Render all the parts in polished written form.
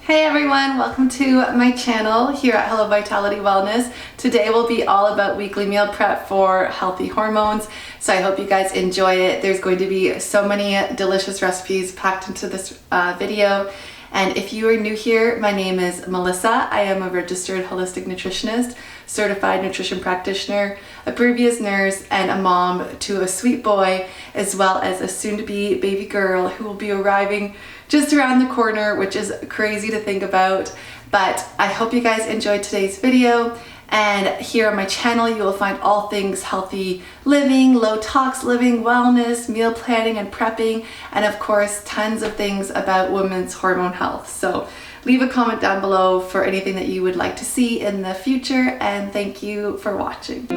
Hey everyone, welcome to my channel here at Hello Vitality Wellness. Today will be all about weekly meal prep for healthy hormones. So I hope you guys enjoy it. There's going to be so many delicious recipes packed into this video. And if you are new here, my name is Melissa. I am a registered holistic nutritionist, certified nutrition practitioner, a previous nurse, and a mom to a sweet boy, as well as a soon-to-be baby girl who will be arriving just around the corner, which is crazy to think about. But I hope you guys enjoyed today's video. And here on my channel, you will find all things healthy living, low tox living, wellness, meal planning and prepping, and of course, tons of things about women's hormone health. So leave a comment down below for anything that you would like to see in the future, and thank you for watching.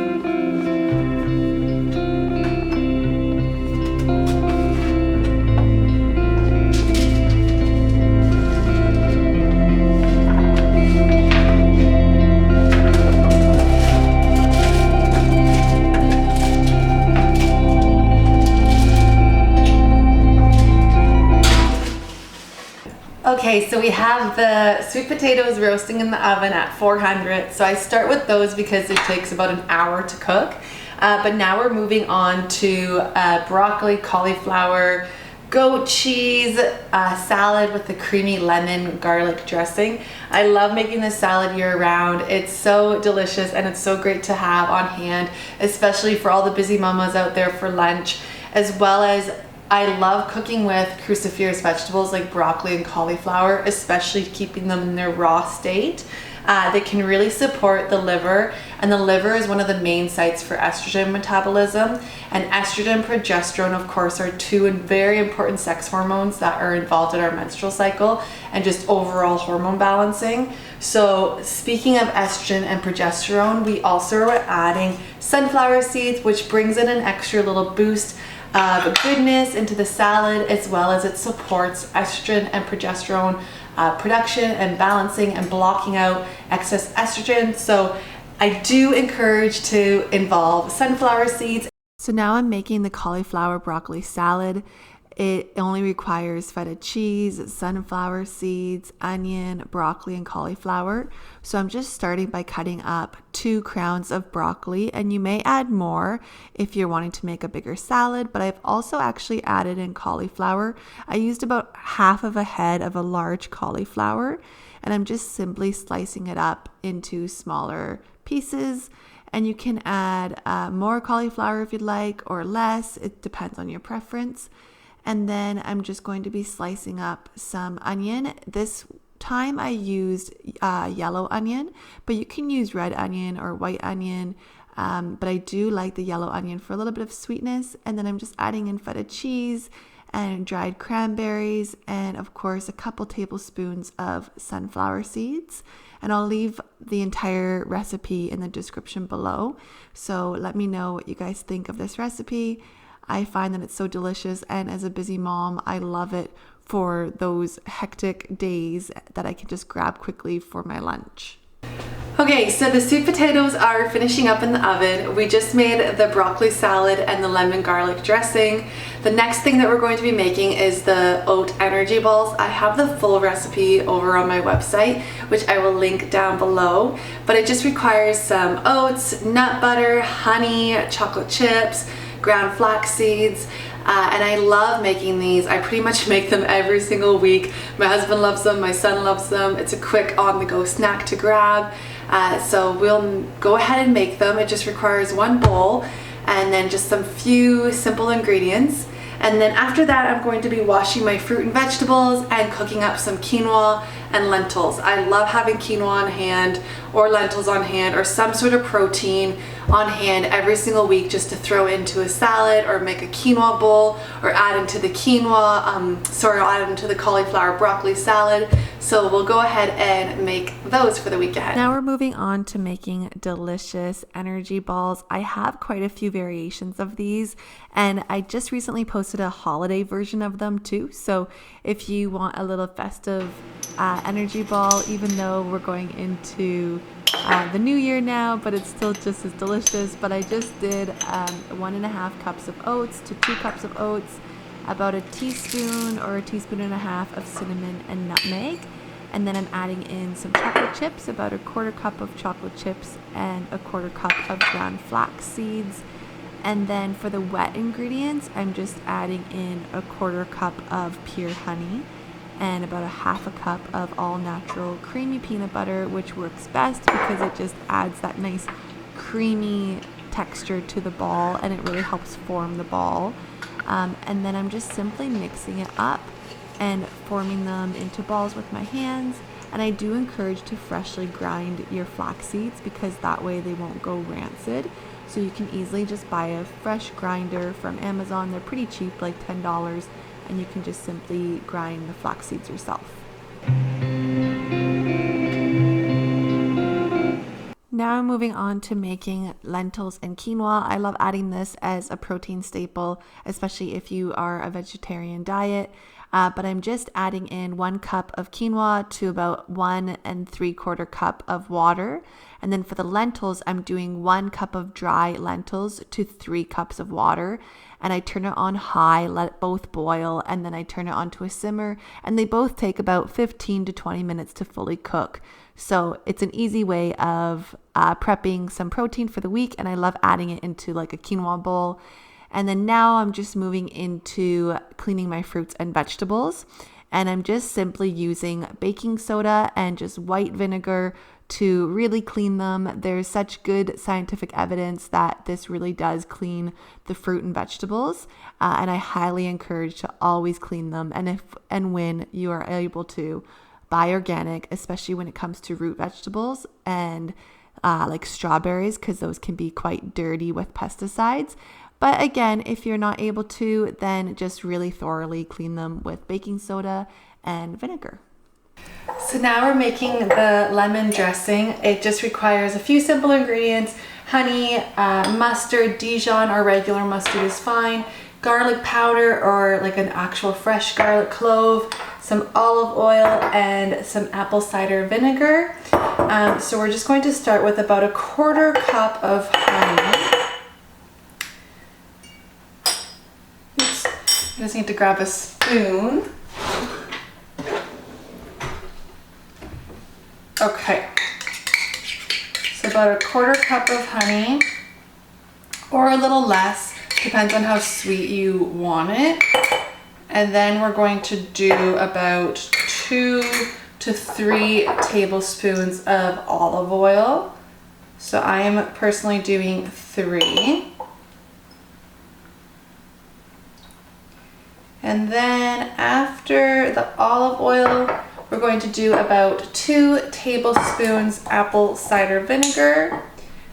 Okay, so we have the sweet potatoes roasting in the oven at 400. So I start with those because it takes about an hour to cook. But now we're moving on to broccoli, cauliflower, goat cheese salad with the creamy lemon garlic dressing. I love making this salad year round. It's so delicious and it's so great to have on hand, especially for all the busy mamas out there for lunch, as well as I love cooking with cruciferous vegetables like broccoli and cauliflower, especially keeping them in their raw state. They can really support the liver, and the liver is one of the main sites for estrogen metabolism. And estrogen and progesterone, of course, are two very important sex hormones that are involved in our menstrual cycle and just overall hormone balancing. So speaking of estrogen and progesterone, we also are adding sunflower seeds, which brings in an extra little boost of goodness into the salad, as well as it supports estrogen and progesterone production and balancing and blocking out excess estrogen. So I do encourage to involve sunflower seeds. So now I'm making the cauliflower broccoli salad. It only requires feta cheese, sunflower seeds, onion, broccoli, and cauliflower. So I'm just starting by cutting up 2 crowns of broccoli, and you may add more if you're wanting to make a bigger salad, but I've also actually added in cauliflower. I used about half of a head of a large cauliflower, and I'm just simply slicing it up into smaller pieces. And you can add more cauliflower if you'd like, or less. It depends on your preference. And then I'm just going to be slicing up some onion. This time I used yellow onion, but you can use red onion or white onion. But I do like the yellow onion for a little bit of sweetness. And then I'm just adding in feta cheese and dried cranberries, and of course a couple tablespoons of sunflower seeds. And I'll leave the entire recipe in the description below. So let me know what you guys think of this recipe. I find that it's so delicious, and as a busy mom, I love it for those hectic days that I can just grab quickly for my lunch. Okay, so the sweet potatoes are finishing up in the oven. We just made the broccoli salad and the lemon garlic dressing. The next thing that we're going to be making is the oat energy balls. I have the full recipe over on my website, which I will link down below, but it just requires some oats, nut butter, honey, chocolate chips, ground flax seeds, and I love making these. I pretty much make them every single week. My husband loves them, my son loves them. It's a quick on-the-go snack to grab. So we'll go ahead and make them. It just requires 1 bowl and then just some few simple ingredients. And then after that, I'm going to be washing my fruit and vegetables and cooking up some quinoa and lentils. I love having quinoa on hand or lentils on hand or some sort of protein on hand every single week, just to throw into a salad or make a quinoa bowl, or add into the I'll add into the cauliflower broccoli salad. So we'll go ahead and make those for the week ahead. Now we're moving on to making delicious energy balls. I have quite a few variations of these, and I just recently posted a holiday version of them too. So if you want a little festive energy ball, even though we're going into the new year now, but it's still just as delicious. But I just did 1.5 cups of oats to 2 cups of oats, about a teaspoon or a teaspoon and a half of cinnamon and nutmeg. And then I'm adding in some chocolate chips, about a 1/4 cup of chocolate chips and a 1/4 cup of ground flax seeds. And then for the wet ingredients, I'm just adding in a 1/4 cup of pure honey and about a 1/2 cup of all natural creamy peanut butter, which works best because it just adds that nice creamy texture to the ball and it really helps form the ball. And then I'm just simply mixing it up and forming them into balls with my hands. And I do encourage to freshly grind your flax seeds because that way they won't go rancid. So you can easily just buy a fresh grinder from Amazon. They're pretty cheap, like $10, and you can just simply grind the flax seeds yourself. Now I'm moving on to making lentils and quinoa. I love adding this as a protein staple, especially if you are a vegetarian diet. But I'm just adding in 1 cup of quinoa to about 1 3/4 cup of water. And then for the lentils, I'm doing 1 cup of dry lentils to 3 cups of water. And I turn it on high, let both boil, and then I turn it on to a simmer. And they both take about 15 to 20 minutes to fully cook. So it's an easy way of prepping some protein for the week. And I love adding it into like a quinoa bowl. And then now I'm just moving into cleaning my fruits and vegetables. And I'm just simply using baking soda and just white vinegar to really clean them. There's such good scientific evidence that this really does clean the fruit and vegetables. And I highly encourage to always clean them. And if and when you are able to buy organic, especially when it comes to root vegetables and like strawberries, because those can be quite dirty with pesticides. But again, if you're not able to, then just really thoroughly clean them with baking soda and vinegar. So now we're making the lemon dressing. It just requires a few simple ingredients: honey, mustard, Dijon or regular mustard is fine, garlic powder or like an actual fresh garlic clove, some olive oil, and some apple cider vinegar. So we're just going to start with about a 1/4 cup of honey. I just need to grab a spoon. Okay, so about a 1/4 cup of honey, or a little less, depends on how sweet you want it. And then we're going to do about 2 to 3 tablespoons of olive oil. So I am personally doing 3. And then after the olive oil, we're going to do about 2 tablespoons apple cider vinegar,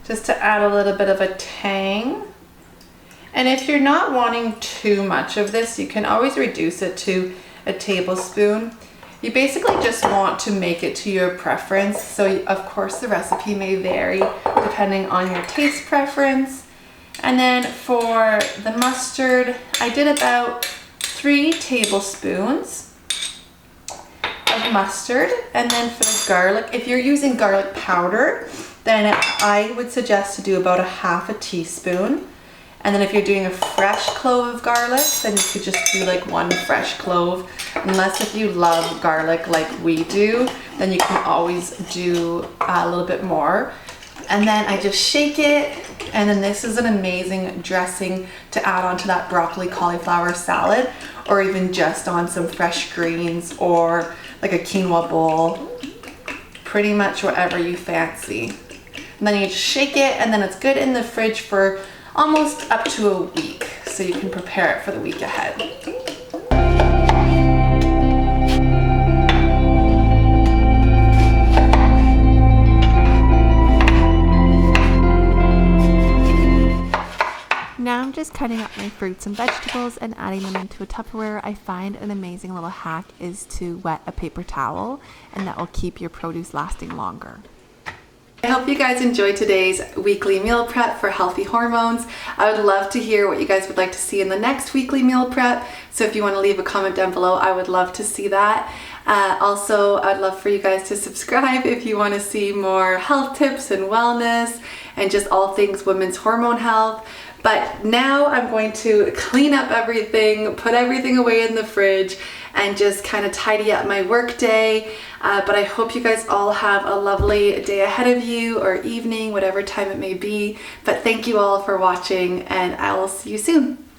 just to add a little bit of a tang. And if you're not wanting too much of this, you can always reduce it to a tablespoon. You basically just want to make it to your preference. So of course the recipe may vary depending on your taste preference. And then for the mustard, I did about 3 tablespoons of mustard. And then for the garlic, if you're using garlic powder, then I would suggest to do about a 1/2 teaspoon. And then if you're doing a fresh clove of garlic, then you could just do like 1 fresh clove. Unless if you love garlic like we do, then you can always do a little bit more. And then I just shake it. And then this is an amazing dressing to add on to that broccoli cauliflower salad, or even just on some fresh greens or like a quinoa bowl, pretty much whatever you fancy. And then you just shake it, and then it's good in the fridge for almost up to a week, so you can prepare it for the week ahead. Now I'm just cutting up my fruits and vegetables and adding them into a Tupperware. I find an amazing little hack is to wet a paper towel, and that will keep your produce lasting longer. I hope you guys enjoyed today's weekly meal prep for healthy hormones. I would love to hear what you guys would like to see in the next weekly meal prep. So if you want to leave a comment down below, I would love to see that. Also, I'd love for you guys to subscribe if you want to see more health tips and wellness and just all things women's hormone health. But now I'm going to clean up everything, put everything away in the fridge, and just kind of tidy up my work day. But I hope you guys all have a lovely day ahead of you, or evening, whatever time it may be. But thank you all for watching, and I will see you soon.